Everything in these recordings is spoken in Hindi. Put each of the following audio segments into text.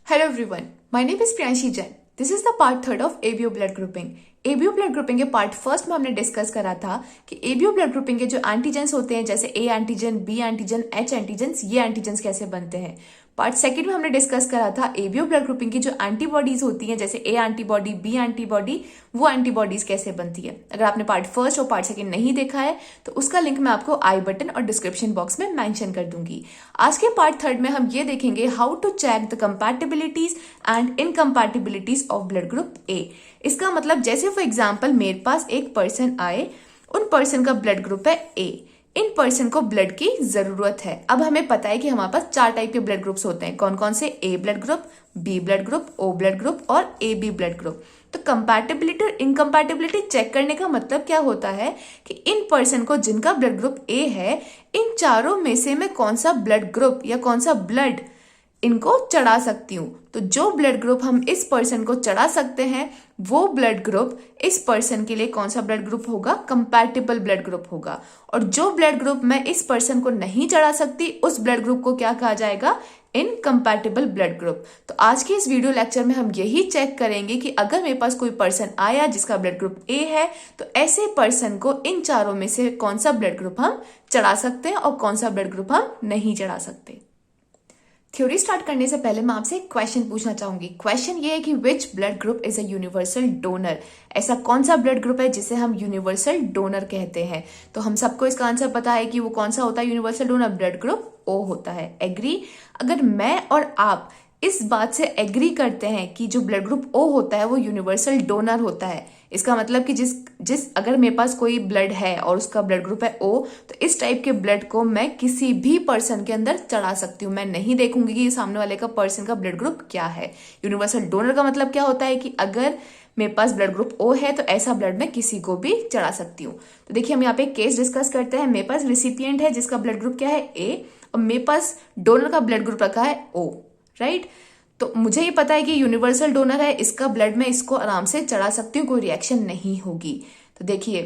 Hello everyone, my name is Priyanshi Jain. This is the part third of ABO Blood Grouping. ABO Blood Grouping के पार्ट फर्स्ट में हमने डिस्कस करा था कि ABO Blood Grouping के जो एंटीजेंस होते हैं जैसे A antigen, B antigen, H antigens, ये एंटीजेंस कैसे बनते हैं। पार्ट सेकंड में हमने डिस्कस करा था ABO Blood Grouping की जो एंटीबॉडीज होती हैं जैसे A एंटीबॉडी, B एंटीबॉडी, वो एंटीबॉडीज कैसे बनती है। अगर आपने पार्ट फर्स्ट और पार्ट सेकंड नहीं देखा है तो उसका लिंक मैं आपको आई बटन और डिस्क्रिप्शन बॉक्स में मेंशन कर दूंगी। आज के पार्ट थर्ड में हम ये देखेंगे how to check the compatibilities and incompatibilities of blood group A. इसका मतलब जैसे फॉर एग्जाम्पल मेरे पास एक पर्सन आए, उन पर्सन का ब्लड ग्रुप है ए, इन पर्सन को ब्लड की जरूरत है। अब हमें पता है कि हमारे पास 4 टाइप के ब्लड ग्रुप्स होते हैं। कौन कौन से? A blood group, B blood group, O blood group और ए बी ब्लड ग्रुप। तो कंपैटिबिलिटी और इनकम्पैटिबिलिटी चेक करने का मतलब क्या होता है कि इन पर्सन को जिनका ब्लड ग्रुप ए है, इन चारों में से मैं कौन सा ब्लड ग्रुप या कौन सा ब्लड इनको चढ़ा सकती हूँ। तो जो ब्लड ग्रुप हम इस पर्सन को चढ़ा सकते हैं वो ब्लड ग्रुप इस पर्सन के लिए कौन सा ब्लड ग्रुप होगा? कंपैटिबल ब्लड ग्रुप होगा। और जो ब्लड ग्रुप मैं इस पर्सन को नहीं चढ़ा सकती उस ब्लड ग्रुप को क्या कहा जाएगा? Incompatible blood group. तो आज के इस वीडियो लेक्चर में हम यही चेक करेंगे कि अगर मेरे पास कोई पर्सन आया जिसका ब्लड ग्रुप ए है तो ऐसे पर्सन को इन चारों में से कौन सा ब्लड ग्रुप हम चढ़ा सकते हैं और कौन सा ब्लड ग्रुप हम नहीं चढ़ा सकते। थ्योरी स्टार्ट करने से पहले मैं आपसे एक क्वेश्चन पूछना चाहूंगी। क्वेश्चन ये है कि which blood group is a universal donor. ऐसा कौन सा ब्लड ग्रुप है जिसे हम यूनिवर्सल डोनर कहते हैं? तो हम सबको इसका आंसर पता है कि वो कौन सा होता है universal donor? Blood group O होता है। एग्री? अगर मैं और आप इस बात से एग्री करते हैं कि जो ब्लड ग्रुप ओ होता है वो यूनिवर्सल डोनर होता है, इसका मतलब कि जिस अगर मेरे पास कोई ब्लड है और उसका ब्लड ग्रुप है ओ, तो इस टाइप के ब्लड को मैं किसी भी पर्सन के अंदर चढ़ा सकती हूँ। मैं नहीं देखूंगी कि सामने वाले का पर्सन का ब्लड ग्रुप क्या है। यूनिवर्सल डोनर का मतलब क्या होता है कि अगर मेरे पास ब्लड ग्रुप ओ है तो ऐसा ब्लड मैं किसी को भी चढ़ा सकती हूँ। तो देखिए हम यहाँ पे केस डिस्कस करते हैं। मेरे पास रिसिपिएंट है जिसका ब्लड ग्रुप क्या है? ए, और मेरे पास डोनर का ब्लड ग्रुप रखा है ओ, राइट। तो मुझे ये पता है कि यूनिवर्सल डोनर है, इसका ब्लड मैं इसको आराम से चढ़ा सकती हूँ, कोई रिएक्शन नहीं होगी। तो देखिए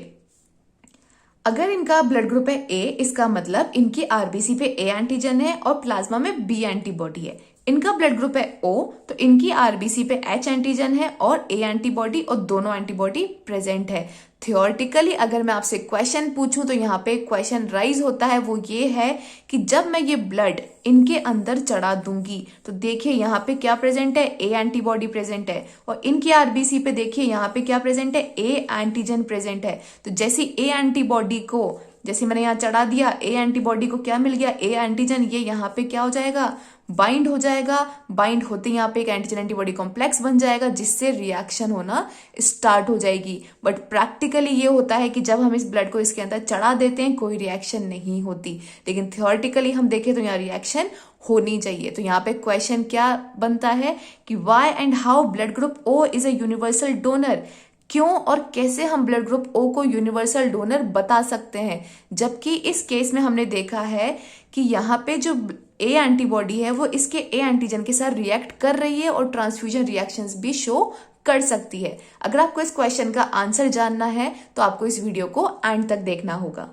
अगर इनका ब्लड ग्रुप है ए, इसका मतलब इनकी आरबीसी पे ए एंटीजन है और प्लाज्मा में बी एंटीबॉडी है। इनका ब्लड ग्रुप है ओ, तो इनकी आरबीसी पे एच एंटीजन है और ए एंटीबॉडी, और दोनों एंटीबॉडी प्रेजेंट है। थियोरेटिकली अगर मैं आपसे क्वेश्चन पूछूं तो यहाँ पे क्वेश्चन राइज होता है, वो ये है कि जब मैं ये ब्लड इनके अंदर चढ़ा दूंगी तो देखिए यहाँ पे क्या प्रेजेंट है? ए एंटीबॉडी प्रेजेंट है, और इनकी आरबीसी पे देखिए यहाँ पे क्या प्रेजेंट है? ए एंटीजन प्रेजेंट है। तो जैसी ए एंटीबॉडी को जैसे मैंने यहाँ चढ़ा दिया, ए एंटीबॉडी को क्या मिल गया? A antigen. ये यहाँ पे क्या हो जाएगा? बाइंड हो जाएगा। बाइंड होते यहाँ पे एक एंटीजन एंटीबॉडी कॉम्प्लेक्स बन जाएगा जिससे रिएक्शन होना स्टार्ट हो जाएगी। बट प्रैक्टिकली ये होता है कि जब हम इस ब्लड को इसके अंदर चढ़ा देते हैं कोई रिएक्शन नहीं होती, लेकिन थियोरेटिकली हम देखें तो यहाँ रिएक्शन होनी चाहिए। तो यहाँ पे क्वेश्चन क्या बनता है कि why and how blood group O is a universal donor. क्यों और कैसे हम ब्लड ग्रुप ओ को यूनिवर्सल डोनर बता सकते हैं, जबकि इस केस में हमने देखा है कि यहाँ पे जो ए एंटीबॉडी है वो इसके ए एंटीजन के साथ रिएक्ट कर रही है और ट्रांसफ्यूजन रिएक्शंस भी शो कर सकती है। अगर आपको इस क्वेश्चन का आंसर जानना है तो आपको इस वीडियो को एंड तक देखना होगा।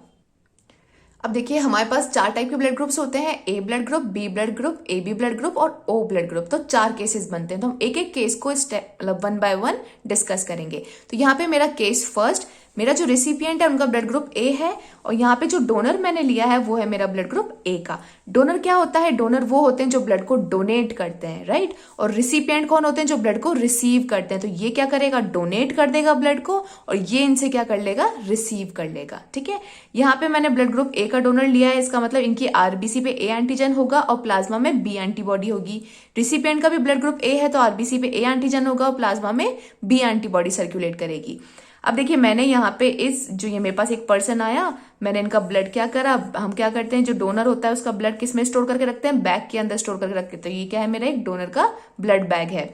अब देखिए हमारे पास 4 टाइप के ब्लड ग्रुप्स होते हैं, A blood group, B blood group, A B blood group और ओ ब्लड ग्रुप। तो 4 केसेस बनते हैं। तो हम एक एक केस को मतलब 1 बाय 1 डिस्कस करेंगे। तो यहाँ पे मेरा केस फर्स्ट, मेरा जो रिसिपिएंट है उनका ब्लड ग्रुप ए है और यहाँ पे जो डोनर मैंने लिया है वो है मेरा ब्लड ग्रुप ए का। डोनर क्या होता है? डोनर वो होते हैं जो ब्लड को डोनेट करते हैं, राइट। और रिसिपिएंट कौन होते हैं? जो ब्लड को रिसीव करते हैं। तो ये क्या करेगा? डोनेट कर देगा ब्लड को, और ये इनसे क्या कर लेगा? रिसीव कर लेगा, ठीक है। यहाँ पे मैंने ब्लड ग्रुप ए का डोनर लिया है, इसका मतलब इनकी आरबीसी पे ए एंटीजन होगा और प्लाज्मा में बी एंटीबॉडी होगी। रिसिपिएंट का भी ब्लड ग्रुप ए है तो आरबीसी पे ए एंटीजन होगा और प्लाज्मा में बी एंटीबॉडी सर्कुलेट करेगी। अब देखिए मैंने यहाँ पे ये मेरे पास एक पर्सन आया, मैंने इनका ब्लड क्या करा, हम क्या करते हैं जो डोनर होता है उसका ब्लड किस में स्टोर करके रखते हैं? बैग के अंदर स्टोर करके रखते हैं। तो ये क्या है? मेरा एक डोनर का ब्लड बैग है।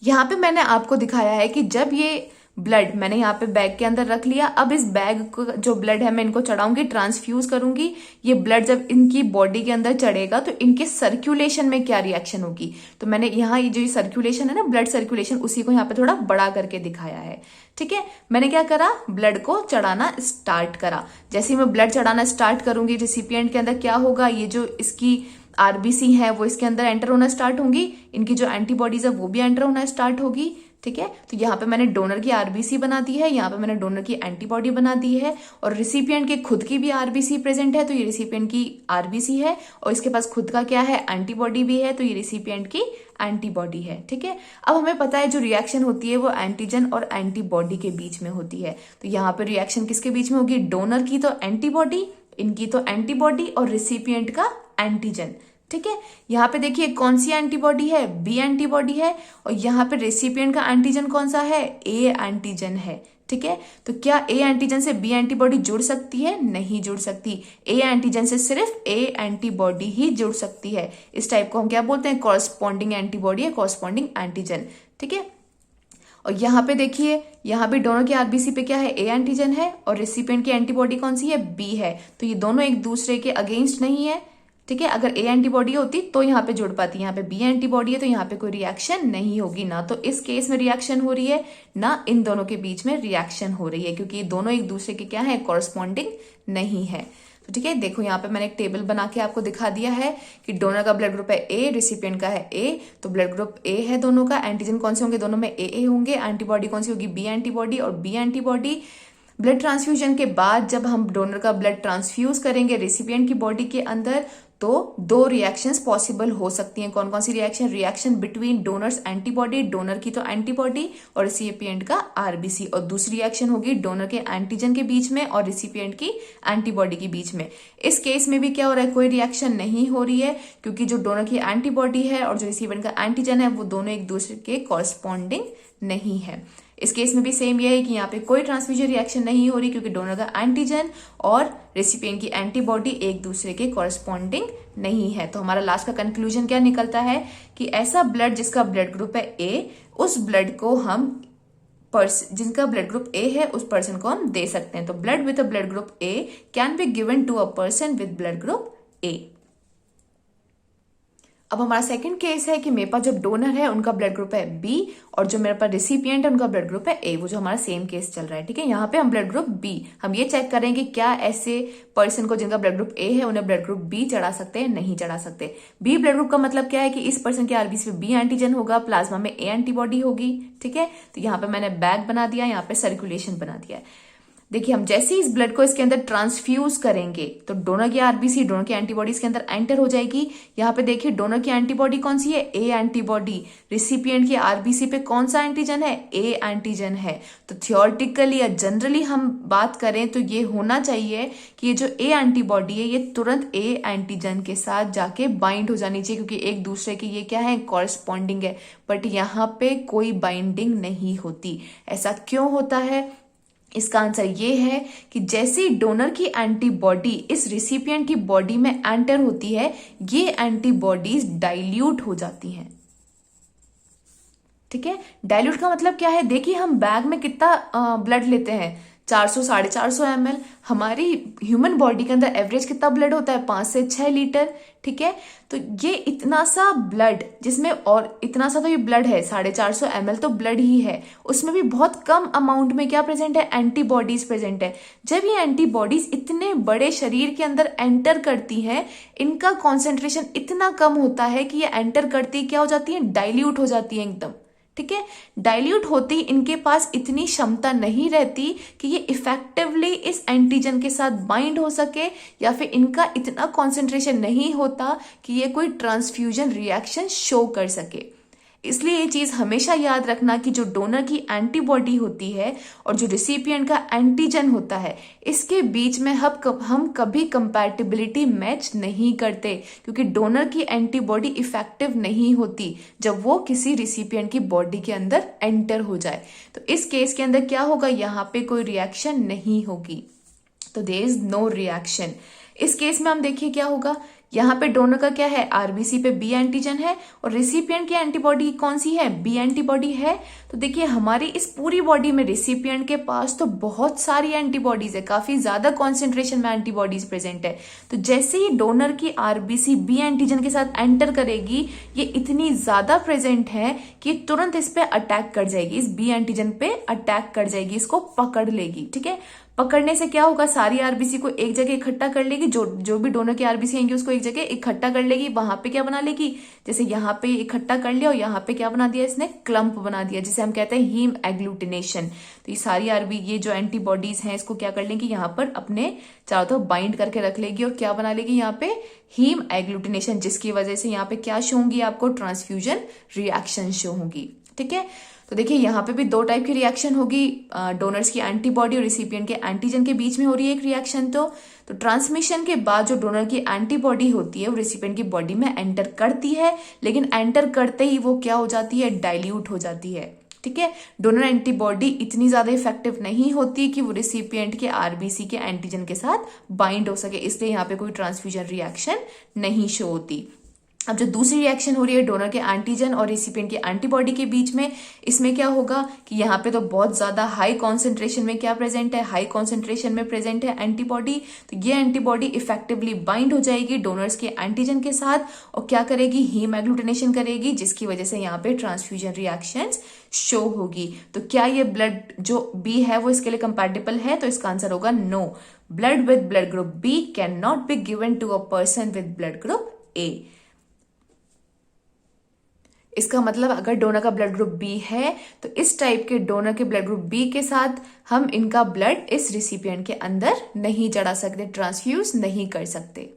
यहाँ पे मैंने आपको दिखाया है कि जब ये ब्लड मैंने यहाँ पे बैग के अंदर रख लिया, अब इस बैग को जो ब्लड है मैं इनको चढ़ाऊंगी, ट्रांसफ्यूज करूंगी। ये ब्लड जब इनकी बॉडी के अंदर चढ़ेगा तो इनके सर्कुलेशन में क्या रिएक्शन होगी। तो मैंने यहाँ ये जो सर्कुलेशन है ना, ब्लड सर्कुलेशन, उसी को यहाँ पे थोड़ा बड़ा करके दिखाया है, ठीक है। मैंने क्या करा? ब्लड को चढ़ाना स्टार्ट करा। जैसे ही मैं ब्लड चढ़ाना स्टार्ट करूंगी रिसिपिएंट के अंदर क्या होगा? ये जो इसकी आरबीसी है वो इसके अंदर एंटर होना स्टार्ट होंगी, इनकी जो एंटीबॉडीज है वो भी एंटर होना स्टार्ट होगी। ठीक है, तो यहाँ पे मैंने डोनर की आरबीसी बना दी है, यहाँ पे मैंने डोनर की एंटीबॉडी बना दी है, और रिसिपिएंट के खुद की भी आरबीसी प्रेजेंट है, तो ये रिसिपिएंट की आरबीसी है, और इसके पास खुद का क्या है, एंटीबॉडी भी है, तो ये रिसिपिएंट की एंटीबॉडी है। ठीक है, अब हमें पता है जो रिएक्शन होती है वो एंटीजन और एंटीबॉडी के बीच में होती है। तो यहाँ पे रिएक्शन किसके बीच में होगी, डोनर की तो एंटीबॉडी, इनकी तो एंटीबॉडी, और रिसिपिएंट का एंटीजन। ठीक है, यहाँ पे देखिए कौन सी एंटीबॉडी है, बी एंटीबॉडी है, और यहाँ पे रेसिपिएंट का एंटीजन कौन सा है, ए एंटीजन है। ठीक है, तो क्या ए एंटीजन से बी एंटीबॉडी जुड़ सकती है, नहीं जुड़ सकती। ए एंटीजन से सिर्फ ए एंटीबॉडी ही जुड़ सकती है। इस टाइप को हम क्या बोलते हैं, कॉरस्पॉन्डिंग एंटीबॉडी या कॉरस्पॉन्डिंग एंटीजन। ठीक है, और यहाँ पे देखिए, यहाँ भी दोनों की आरबीसी पे क्या है, ए एंटीजन है, और रेसिपिएंट की एंटीबॉडी कौन सी है, बी है। तो ये दोनों एक दूसरे के अगेंस्ट नहीं है। ठीक है, अगर ए एंटीबॉडी होती तो यहाँ पे जुड़ पाती, यहाँ पे बी एंटीबॉडी है तो यहाँ पे कोई रिएक्शन नहीं होगी, ना तो इस केस में रिएक्शन हो रही है, ना इन दोनों के बीच में रिएक्शन हो रही है, क्योंकि ये दोनों एक दूसरे के क्या है, कॉरस्पॉन्डिंग नहीं है। तो ठीक है, देखो यहाँ पे मैंने एक टेबल बना के आपको दिखा दिया है कि डोनर का ब्लड ग्रुप है ए, रिसिपिएंट का है ए, तो ब्लड ग्रुप ए है दोनों का, एंटीजन कौन से होंगे, दोनों में ए होंगे, एंटीबॉडी कौन सी होगी, बी एंटीबॉडी, और बी एंटीबॉडी ब्लड ट्रांसफ्यूजन के बाद जब हम डोनर का ब्लड ट्रांसफ्यूज करेंगे रिसिपिएंट की बॉडी के अंदर, तो दो रिएक्शंस पॉसिबल हो सकती हैं। कौन कौन सी reaction, reaction between donors antibody, donor की तो एंटीबॉडी और रिसिपिएंट का आरबीसी, और दूसरी रिएक्शन होगी डोनर के एंटीजन के बीच में और रिसिपिएंट की एंटीबॉडी के बीच में। इस केस में भी क्या हो रहा है, कोई रिएक्शन नहीं हो रही है, क्योंकि जो डोनर की एंटीबॉडी है और जो रिसिपिएंट का एंटीजन है वो दोनों एक दूसरे के कॉरस्पॉन्डिंग नहीं है। इस केस में भी सेम ये है कि यहाँ पे कोई ट्रांसफ्यूजन रिएक्शन नहीं हो रही, क्योंकि डोनर का एंटीजन और रेसिपिएंट की एंटीबॉडी एक दूसरे के कॉरस्पॉन्डिंग नहीं है। तो हमारा लास्ट का कंक्लूजन क्या निकलता है कि ऐसा ब्लड जिसका ब्लड ग्रुप है ए, उस ब्लड को हम जिनका ब्लड ग्रुप ए है उस पर्सन को हम दे सकते हैं। तो blood with a blood group A can be given to a person with blood group A. अब हमारा सेकंड केस है कि मेरे पास जो डोनर है उनका ब्लड ग्रुप है बी, और जो मेरे पास रिसिपिएंट है उनका ब्लड ग्रुप है ए, वो जो हमारा सेम केस चल रहा है। ठीक है, यहाँ पे हम ब्लड ग्रुप बी, हम ये चेक करेंगे क्या ऐसे पर्सन को जिनका ब्लड ग्रुप ए है उन्हें ब्लड ग्रुप बी चढ़ा सकते हैं, नहीं चढ़ा सकते। बी ब्लड ग्रुप का मतलब क्या है कि इस पर्सन के आरबीसी में बी एंटीजन होगा, प्लाज्मा में ए एंटीबॉडी होगी। ठीक है, तो यहाँ पे मैंने बैग बना दिया, यहाँ पे सर्कुलेशन बना दिया है। देखिए, हम जैसे ही इस ब्लड को इसके अंदर ट्रांसफ्यूज करेंगे तो डोनर की आरबीसी, डोनर की एंटीबॉडी इसके अंदर एंटर हो जाएगी। यहाँ पे देखिए डोनर की एंटीबॉडी कौन सी है, ए एंटीबॉडी, रिसिपिएंट की आरबीसी पे कौन सा एंटीजन है, ए एंटीजन है। तो थियोरेटिकली या जनरली हम बात करें तो ये होना चाहिए कि ये जो ए एंटीबॉडी है ये तुरंत ए एंटीजन के साथ जाके बाइंड हो जानी चाहिए, क्योंकि एक दूसरे की ये क्या है, कॉरस्पॉन्डिंग है। बट यहाँ पे कोई बाइंडिंग नहीं होती। ऐसा क्यों होता है, इसका आंसर ये है कि जैसे ही डोनर की एंटीबॉडी इस रिसिपिएंट की बॉडी में एंटर होती है, ये एंटीबॉडीज डाइल्यूट हो जाती हैं। ठीक है, डाइल्यूट का मतलब क्या है, देखिए हम बैग में कितना ब्लड लेते हैं, 400 450 ml। हमारी ह्यूमन बॉडी के अंदर एवरेज कितना ब्लड होता है, 5 से 6 लीटर। ठीक है, तो ये इतना सा ब्लड जिसमें, और इतना सा तो ये ब्लड है, 450 ml तो ब्लड ही है, उसमें भी बहुत कम अमाउंट में क्या प्रेजेंट है, एंटीबॉडीज प्रेजेंट है। जब ये एंटीबॉडीज इतने बड़े शरीर के अंदर एंटर करती हैं, इनका कॉन्सेंट्रेशन इतना कम होता है कि ये एंटर करती क्या हो जाती है, डाइल्यूट हो जाती है एकदम। ठीक है, डाइल्यूट होती इनके पास इतनी क्षमता नहीं रहती कि ये इफेक्टिवली इस एंटीजन के साथ बाइंड हो सके, या फिर इनका इतना कॉन्सेंट्रेशन नहीं होता कि ये कोई ट्रांसफ्यूजन रिएक्शन शो कर सके। इसलिए ये चीज हमेशा याद रखना कि जो डोनर की एंटीबॉडी होती है और जो रिसिपिएंट का एंटीजन होता है, इसके बीच में हम कभी कंपैटिबिलिटी मैच नहीं करते, क्योंकि डोनर की एंटीबॉडी इफेक्टिव नहीं होती जब वो किसी रिसिपिएंट की बॉडी के अंदर एंटर हो जाए। तो इस केस के अंदर क्या होगा, यहाँ पे कोई रिएक्शन नहीं होगी, तो देयर इज नो रिएक्शन। इस केस में हम देखिए क्या होगा, यहाँ पे डोनर का क्या है, आरबीसी पे बी एंटीजन है, और रिसिपिएंट की एंटीबॉडी कौन सी है, बी एंटीबॉडी है। तो देखिए हमारी इस पूरी बॉडी में रिसिपिएंट के पास तो बहुत सारी एंटीबॉडीज है, काफी ज्यादा कॉन्सेंट्रेशन में एंटीबॉडीज प्रेजेंट है। तो जैसे ही डोनर की आरबीसी बी एंटीजन के साथ एंटर करेगी, ये इतनी ज्यादा प्रेजेंट है कि तुरंत इस पे अटैक कर जाएगी, इस बी एंटीजन पे अटैक कर जाएगी, इसको पकड़ लेगी। ठीक है, पकड़ने से क्या होगा, सारी आरबीसी को एक जगह इकट्ठा कर लेगी, जो जो भी डोनर की आरबीसी आएंगी उसको एक जगह इकट्ठा कर लेगी, वहां पे क्या बना लेगी, जैसे यहाँ पे इकट्ठा कर लिया और यहाँ पे क्या बना दिया इसने, क्लम्प बना दिया, जिसे हम कहते हैं हीम एग्लूटिनेशन। तो ये सारी ये जो एंटीबॉडीज हैं इसको क्या कर लेंगी, यहाँ पर अपने चारों तरफ बाइंड करके रख लेगी और क्या बना लेगी यहाँ पे, हीम एग्लूटिनेशन, जिसकी वजह से यहाँ पे क्या शो होंगी आपको, ट्रांसफ्यूजन रिएक्शन शो होंगी। ठीक है, तो देखिए यहाँ पे भी दो टाइप की रिएक्शन होगी, डोनर्स की एंटीबॉडी और रिसिपिएंट के एंटीजन के बीच में हो रही है एक रिएक्शन। तो ट्रांसमिशन के बाद जो डोनर की एंटीबॉडी होती है वो रिसिपिएंट की बॉडी में एंटर करती है, लेकिन एंटर करते ही वो क्या हो जाती है, डाइल्यूट हो जाती है। ठीक है, डोनर एंटीबॉडी इतनी ज्यादा इफेक्टिव नहीं होती कि वो रिसिपिएंट के आरबीसी के एंटीजन के साथ बाइंड हो सके, इसलिए यहाँ पे कोई ट्रांसफ्यूजन रिएक्शन नहीं शो होती। अब जो दूसरी रिएक्शन हो रही है डोनर के एंटीजन और रिसिपिएंट की एंटीबॉडी के बीच में, इसमें क्या होगा कि यहाँ पे तो बहुत ज्यादा हाई कॉन्सेंट्रेशन में क्या प्रेजेंट है, हाई कॉन्सेंट्रेशन में प्रेजेंट है एंटीबॉडी। तो ये एंटीबॉडी इफेक्टिवली बाइंड हो जाएगी डोनर्स के एंटीजन के साथ और क्या करेगी, हीम एग्लूटिनेशन करेगी, जिसकी वजह से यहाँ पे ट्रांसफ्यूजन रिएक्शंस शो होगी। तो क्या ये ब्लड जो बी है वो इसके लिए कंपैटिबल है, तो इसका आंसर होगा no. Blood with blood group B can not be given to a person with blood group A. इसका मतलब अगर डोनर का ब्लड ग्रुप बी है तो इस टाइप के डोनर के ब्लड ग्रुप बी के साथ हम इनका ब्लड इस रिसिपिएंट के अंदर नहीं चढ़ा सकते, ट्रांसफ्यूज नहीं कर सकते।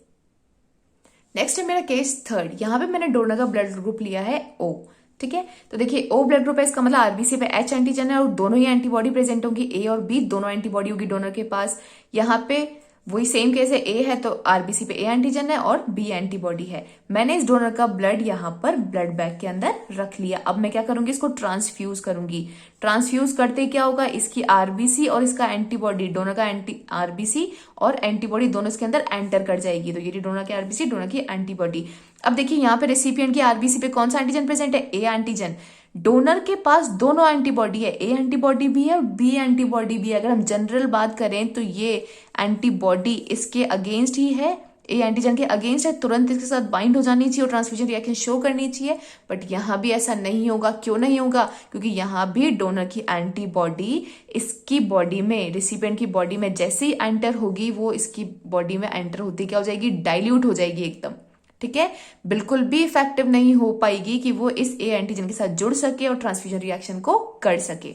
नेक्स्ट है मेरा केस थर्ड। यहां पे मैंने डोनर का ब्लड ग्रुप लिया है ओ। ठीक है, तो देखिए ओ ब्लड ग्रुप है, इसका मतलब आरबीसी पे एच एंटीजन है और दोनों ही एंटीबॉडी प्रेजेंट होंगी, ए और बी दोनों एंटीबॉडी होगी डोनर के पास। यहाँ पे वही सेम केस है, ए है तो आरबीसी पे ए एंटीजन है और बी एंटीबॉडी है। मैंने इस डोनर का ब्लड यहाँ पर ब्लड बैंक के अंदर रख लिया। अब मैं क्या करूंगी, इसको ट्रांसफ्यूज करूंगी। ट्रांसफ्यूज करते क्या होगा, इसकी आरबीसी और इसका एंटीबॉडी, डोनर का आरबीसी और एंटीबॉडी दोनों इसके अंदर एंटर कर जाएगी। तो ये डोनर की आरबीसी, डोनर की एंटीबॉडी। अब देखिए यहाँ पे रेसिपिएंट की आरबीसी पे कौन सा एंटीजन प्रेजेंट है, ए एंटीजन। डोनर के पास दोनों एंटीबॉडी है, ए एंटीबॉडी भी है और बी एंटीबॉडी भी है। अगर हम जनरल बात करें तो ये एंटीबॉडी इसके अगेंस्ट ही है, ए एंटीजन के अगेंस्ट है, तुरंत इसके साथ बाइंड हो जानी चाहिए और ट्रांसफ्यूजन रिएक्शन शो करनी चाहिए। बट यहां भी ऐसा नहीं होगा। क्यों नहीं होगा, क्योंकि यहां भी डोनर की एंटीबॉडी इसकी बॉडी में, रिसिपिएंट की बॉडी में जैसे ही एंटर होगी वो इसकी बॉडी में एंटर होती क्या हो जाएगी, डाइल्यूट हो जाएगी एकदम। ठीक है, बिल्कुल भी इफेक्टिव नहीं हो पाएगी कि वो इस ए एंटीजन के साथ जुड़ सके और ट्रांसफ्यूजन रिएक्शन को कर सके।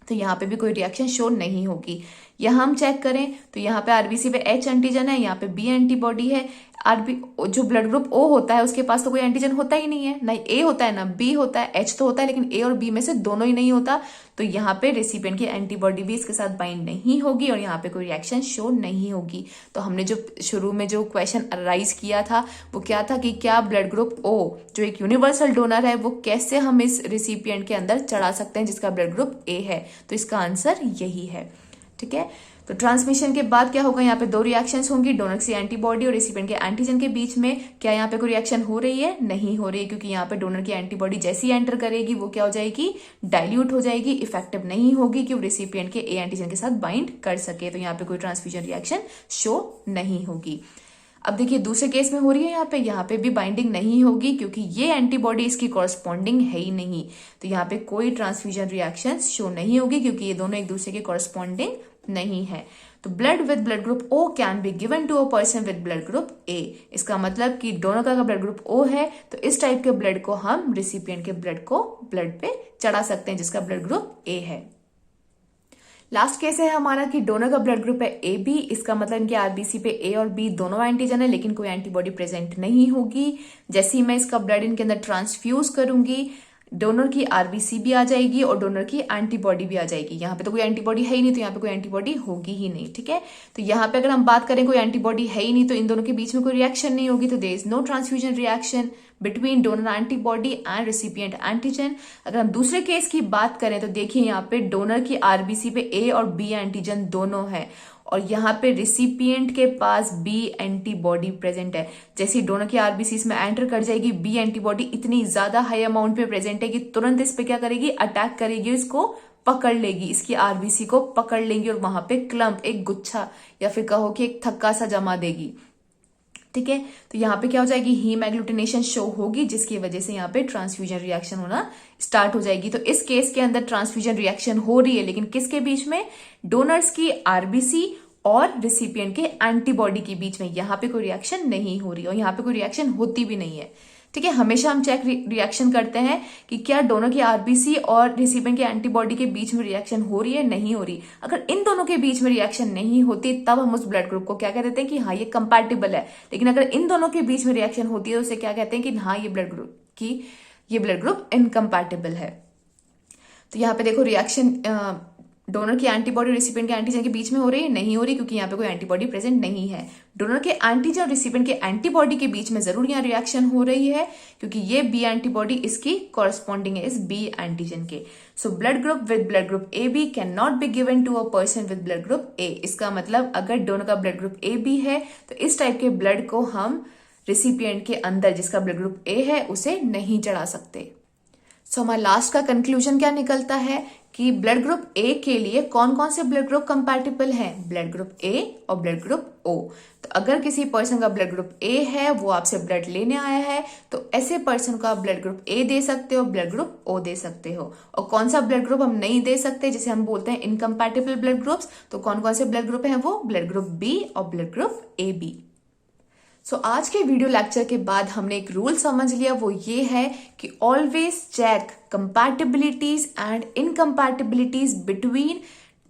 तो यहाँ पे भी कोई रिएक्शन शो नहीं होगी। यहाँ हम चेक करें तो यहाँ पे आरबीसी पे एच एंटीजन है, यहाँ पे बी एंटीबॉडी है। आरबी जो ब्लड ग्रुप ओ होता है उसके पास तो कोई एंटीजन होता ही नहीं है, ना ए होता है ना बी होता है, एच तो होता है लेकिन ए और बी में से दोनों ही नहीं होता। तो यहाँ पे रेसिपिएंट की एंटीबॉडी भी इसके साथ बाइंड नहीं होगी और यहाँ पे कोई रिएक्शन शो नहीं होगी। तो हमने जो शुरू में जो क्वेश्चन राइज किया था वो क्या था कि क्या ब्लड ग्रुप ओ जो एक यूनिवर्सल डोनर है वो कैसे हम इस रेसिपिएंट के अंदर चढ़ा सकते हैं जिसका ब्लड ग्रुप ए है। तो इसका आंसर यही है। ठीक है, तो ट्रांसमिशन के बाद क्या होगा, यहाँ पे दो रिएक्शंस होंगी, डोनर की एंटीबॉडी और रिसिपिएंट के एंटीजन के बीच में। क्या यहाँ पे कोई रिएक्शन हो रही है, नहीं हो रही है, क्योंकि यहाँ पे डोनर की एंटीबॉडी जैसी एंटर करेगी वो क्या हो जाएगी, डाइल्यूट हो जाएगी, इफेक्टिव नहीं होगी कि वो रिसिपिएंट के ए एंटीजन के साथ बाइंड कर सके। तो यहाँ पे कोई ट्रांसफ्यूजन रिएक्शन शो नहीं होगी। अब देखिए दूसरे केस में हो रही है, यहाँ पे भी बाइंडिंग नहीं होगी क्योंकि ये एंटीबॉडी इसकी कॉरस्पॉन्डिंग है ही नहीं। तो यहाँ पे कोई ट्रांसफ्यूजन रिएक्शन शो नहीं होगी क्योंकि ये दोनों एक दूसरे के कॉरस्पॉन्डिंग नहीं है। तो blood with blood group O can be given to a person with blood group A. इसका मतलब कि डोनर का ब्लड ग्रुप ओ है तो इस टाइप के ब्लड को हम रिसिपिएंट के ब्लड को ब्लड पे चढ़ा सकते हैं जिसका ब्लड ग्रुप ए है। लास्ट केस है हमारा कि डोनर का ब्लड ग्रुप है ए बी। इसका मतलब इनके आरबीसी पे ए और बी दोनों एंटीजन है लेकिन कोई एंटीबॉडी प्रेजेंट नहीं होगी। जैसे ही मैं इसका ब्लड इनके अंदर ट्रांसफ्यूज करूंगी डोनर की आरबीसी भी आ जाएगी और डोनर की एंटीबॉडी भी आ जाएगी। यहाँ पे तो कोई एंटीबॉडी है ही नहीं तो यहाँ पे कोई एंटीबॉडी होगी ही नहीं। ठीक है, तो यहाँ पे अगर हम बात करें कोई एंटीबॉडी है ही नहीं तो इन दोनों के बीच में कोई रिएक्शन नहीं होगी। तो there is no transfusion reaction between donor antibody and recipient antigen. अगर हम दूसरे केस की बात करें तो देखिए यहाँ पे डोनर की आरबीसी पे ए और बी एंटीजन दोनों है और यहाँ पे रिसिपिएंट के पास बी एंटीबॉडी प्रेजेंट है। जैसे डोनर की आरबीसी इसमें एंटर कर जाएगी बी एंटीबॉडी इतनी ज्यादा हाई अमाउंट पे प्रेजेंट है कि तुरंत इस पे क्या करेगी, अटैक करेगी, इसको पकड़ लेगी, इसकी आरबीसी को पकड़ लेंगी और वहां पे क्लम्प, एक गुच्छा या फिर कहो कि एक थक्का सा जमा देगी। ठीक है, तो यहाँ पे क्या हो जाएगी, हीम एग्लूटिनेशन शो होगी, जिसकी वजह से यहाँ पे ट्रांसफ्यूजन रिएक्शन होना स्टार्ट हो जाएगी। तो इस केस के अंदर ट्रांसफ्यूजन रिएक्शन हो रही है, लेकिन किसके बीच में, डोनर्स की आरबीसी और रिसिपिएंट के एंटीबॉडी के बीच में। यहाँ पे कोई रिएक्शन नहीं हो रही और यहाँ पे कोई रिएक्शन होती भी नहीं है। ठीक है, हमेशा हम चेक रिएक्शन करते हैं कि क्या डोनर की आरबीसी और रिसिपिएंट के एंटीबॉडी के बीच में रिएक्शन हो रही है, नहीं हो रही। अगर इन दोनों के बीच में रिएक्शन नहीं होती तब हम उस ब्लड ग्रुप को क्या कह देते हैं कि हाँ ये कंपैटिबल है। लेकिन अगर इन दोनों के बीच में रिएक्शन होती है तो उसे क्या कहते हैं कि हाँ ये ब्लड ग्रुप इनकम्पैटिबल है। तो यहाँ पे देखो रिएक्शन डोनर की एंटीबॉडी रेसिपिएंट के एंटीजन के बीच में हो रही है, नहीं हो रही, क्योंकि यहाँ पे कोई एंटीबॉडी प्रेजेंट नहीं है। डोनर के एंटीजन और रेसिपिएंट के एंटीबॉडी के बीच में जरूर यहाँ रिएक्शन हो रही है, क्योंकि ये बी एंटीबॉडी इसकी कॉरस्पॉन्डिंग है इस बी एंटीजन के। So blood group with blood group A B can not be given to a person with blood group A. इसका मतलब अगर डोनर का ब्लड ग्रुप ए बी है तो इस टाइप के ब्लड को हम रेसिपिएंट के अंदर जिसका ब्लड ग्रुप ए है उसे नहीं चढ़ा सकते। सो हमारा लास्ट का कंक्लूजन क्या निकलता है कि ब्लड ग्रुप ए के लिए कौन कौन से ब्लड ग्रुप कंपैटिबल हैं, ब्लड ग्रुप ए और ब्लड ग्रुप ओ। तो अगर किसी पर्सन का ब्लड ग्रुप ए है, वो आपसे ब्लड लेने आया है, तो ऐसे पर्सन को आप ब्लड ग्रुप ए दे सकते हो, ब्लड ग्रुप ओ दे सकते हो। और कौन सा ब्लड ग्रुप हम नहीं दे सकते, जिसे हम बोलते हैं इनकम्पैटिबल ब्लड ग्रुप्स, तो कौन कौन से ब्लड ग्रुप हैं वो, ब्लड ग्रुप बी और ब्लड ग्रुप ए बी। सो आज के वीडियो लेक्चर के बाद हमने एक रूल समझ लिया, वो ये है कि always check compatibilities and incompatibilities between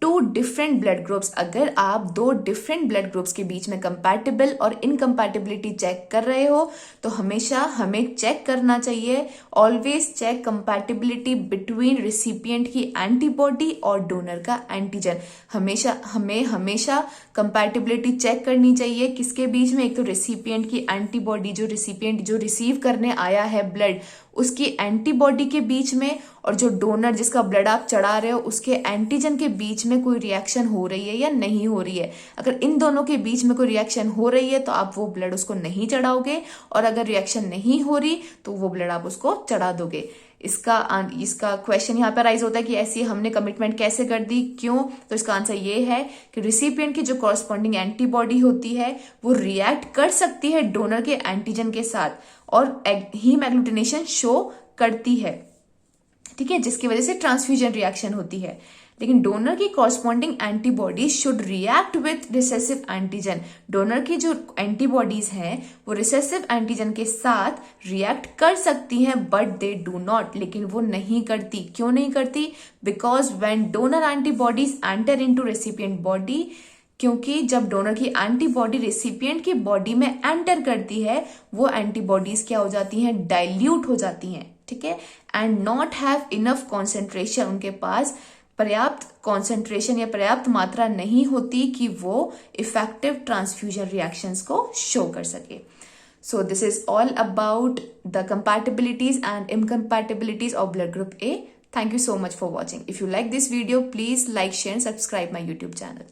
two different blood groups. अगर आप दो डिफरेंट ब्लड ग्रुप्स के बीच में कंपैटिबल और इनकम्पैटिबिलिटी चेक कर रहे हो तो हमेशा हमें चेक करना चाहिए, always check compatibility between recipient की एंटीबॉडी और डोनर का एंटीजन। हमेशा कंपैटिबिलिटी चेक करनी चाहिए किसके बीच में, एक तो रिसिपिएंट की एंटीबॉडी, जो रिसिपिएंट जो रिसीव करने आया है ब्लड उसकी एंटीबॉडी के बीच में, और जो डोनर जिसका ब्लड आप चढ़ा रहे हो उसके एंटीजन के बीच में कोई रिएक्शन हो रही है या नहीं हो रही है। अगर इन दोनों के बीच में कोई रिएक्शन हो रही है तो आप वो ब्लड उसको नहीं चढ़ाओगे, और अगर रिएक्शन नहीं हो रही तो वो ब्लड आप उसको चढ़ा दोगे। इसका क्वेश्चन यहाँ पे राइज होता है कि ऐसी हमने कमिटमेंट कैसे कर दी, क्यों? तो इसका आंसर ये है कि रिसिपिएंट की जो कॉरस्पॉन्डिंग एंटीबॉडी होती है वो रिएक्ट कर सकती है डोनर के एंटीजन के साथ और हीम एग्लूटिनेशन शो करती है, ठीक है, जिसकी वजह से ट्रांसफ्यूजन रिएक्शन होती है। लेकिन डोनर की corresponding antibody should react with recessive antigen. Donor की जो एंटीबॉडीज हैं वो रिसेसिव एंटीजन के साथ रिएक्ट कर सकती हैं, बट दे डू नॉट, लेकिन वो नहीं करती। क्यों नहीं करती? Because when donor antibodies enter into recipient body, क्योंकि जब डोनर की एंटीबॉडी रेसिपिएंट की बॉडी में एंटर करती है वो एंटीबॉडीज क्या हो जाती हैं, डाइल्यूट हो जाती हैं, ठीक है, and not have enough concentration. उनके पास पर्याप्त कॉन्सेंट्रेशन या पर्याप्त मात्रा नहीं होती कि वो इफेक्टिव ट्रांसफ्यूजन रिएक्शंस को शो कर सके। So this is all about the compatibilities and incompatibilities of blood group A. Thank you so much for watching. If you like this video, please like, share and subscribe my YouTube channel.